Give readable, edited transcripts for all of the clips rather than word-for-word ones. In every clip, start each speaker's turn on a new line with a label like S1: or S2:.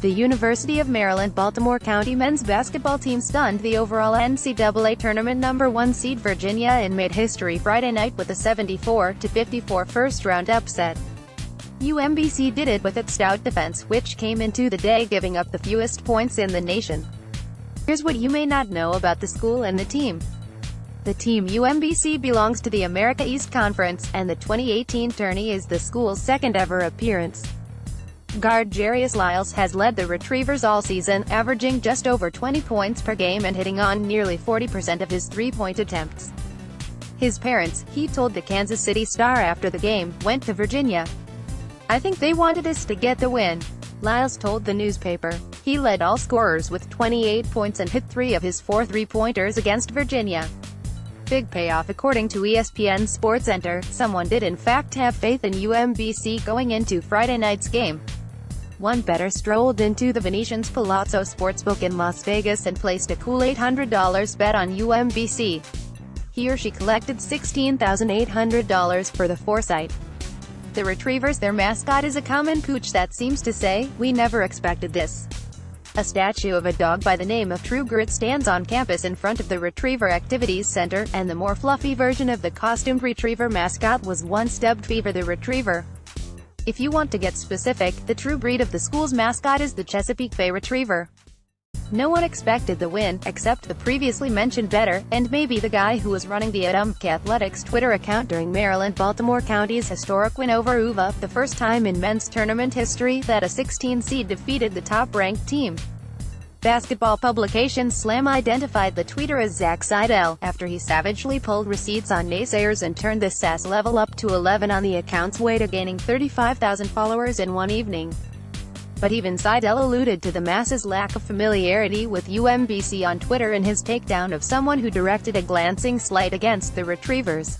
S1: The University of Maryland-Baltimore County men's basketball team stunned the overall NCAA Tournament No. 1 seed Virginia and made history Friday night with a 74-54 first-round upset. UMBC did it with its stout defense, which came into the day giving up the fewest points in the nation. Here's what you may not know about the school and the team. The team UMBC belongs to the America East Conference, and the 2018 tourney is the school's second-ever appearance. Guard Jarius Lyles has led the Retrievers all season, averaging just over 20 points per game and hitting on nearly 40% of his three-point attempts. His parents, he told the Kansas City Star after the game, went to Virginia. "I think they wanted us to get the win," Lyles told the newspaper. He led all scorers with 28 points and hit 3 of his 4 three-pointers against Virginia. Big payoff according to ESPN SportsCenter. Someone did in fact have faith in UMBC going into Friday night's game. One bettor strolled into the Venetian's Palazzo Sportsbook in Las Vegas and placed a cool $800 bet on UMBC. He or she collected $16,800 for the foresight. The Retrievers, their mascot is a common pooch that seems to say, "We never expected this." A statue of a dog by the name of True Grit stands on campus in front of the Retriever Activities Center, and the more fluffy version of the costumed Retriever mascot was once dubbed Fever the Retriever. If you want to get specific, the true breed of the school's mascot is the Chesapeake Bay Retriever. No one expected the win, except the previously mentioned bettor, and maybe the guy who was running the UMBC Athletics Twitter account during Maryland-Baltimore County's historic win over UVA, the first time in men's tournament history that a 16 seed defeated the top-ranked team. Basketball publication Slam identified the tweeter as Zach Seidel, after he savagely pulled receipts on naysayers and turned the sass level up to 11 on the account's way to gaining 35,000 followers in one evening. But even Seidel alluded to the masses' lack of familiarity with UMBC on Twitter in his takedown of someone who directed a glancing slight against the Retrievers.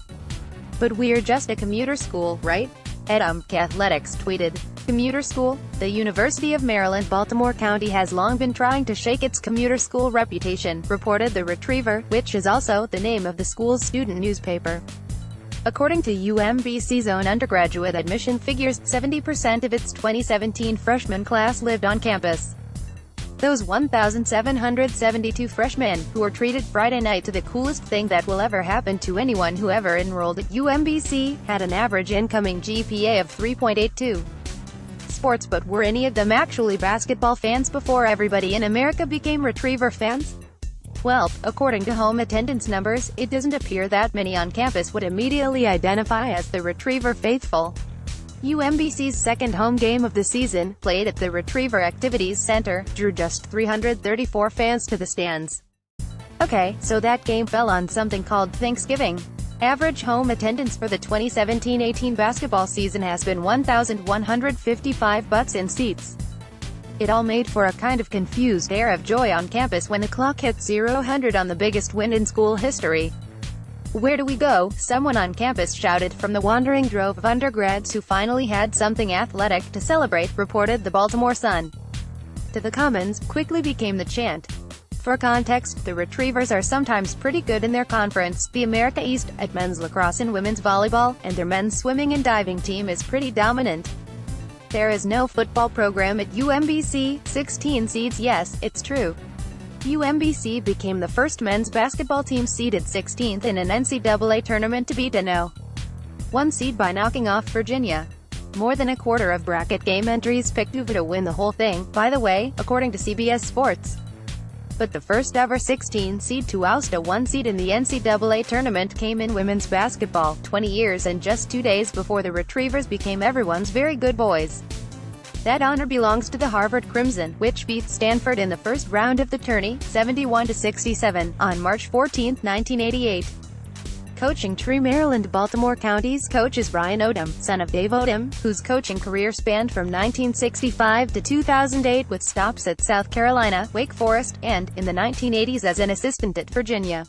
S1: "But we're just a commuter school, right?" UMBC Athletics tweeted. Commuter school? The University of Maryland-Baltimore County has long been trying to shake its commuter school reputation, reported the Retriever, which is also the name of the school's student newspaper. According to UMBC's own undergraduate admission figures, 70% of its 2017 freshman class lived on campus. Those 1,772 freshmen, who were treated Friday night to the coolest thing that will ever happen to anyone who ever enrolled at UMBC, had an average incoming GPA of 3.82. Sports, but were any of them actually basketball fans before everybody in America became Retriever fans? Well, according to home attendance numbers, it doesn't appear that many on campus would immediately identify as the Retriever faithful. UMBC's second home game of the season, played at the Retriever Activities Center, drew just 334 fans to the stands. Okay, so that game fell on something called Thanksgiving. Average home attendance for the 2017-18 basketball season has been 1,155 butts in seats. It all made for a kind of confused air of joy on campus when the clock hit 0-100 on the biggest win in school history. "Where do we go?" someone on campus shouted from the wandering drove of undergrads who finally had something athletic to celebrate, reported the Baltimore Sun. "To the Commons" quickly became the chant. For context, the Retrievers are sometimes pretty good in their conference, the America East, at men's lacrosse and women's volleyball, and their men's swimming and diving team is pretty dominant. There is no football program at UMBC, 16 seeds. Yes, it's true. UMBC became the first men's basketball team seeded 16th in an NCAA tournament to beat a No. 1 seed by knocking off Virginia. More than a quarter of bracket game entries picked UVA to win the whole thing, by the way, according to CBS Sports. But the first ever 16 seed to oust a 1 seed in the NCAA tournament came in women's basketball, 20 years and just 2 days before the Retrievers became everyone's very good boys. That honor belongs to the Harvard Crimson, which beat Stanford in the first round of the tourney, 71-67, on March 14, 1988. Coaching tree Maryland-Baltimore County's coach is Brian Odom, son of Dave Odom, whose coaching career spanned from 1965 to 2008 with stops at South Carolina, Wake Forest, and, in the 1980s as an assistant at Virginia.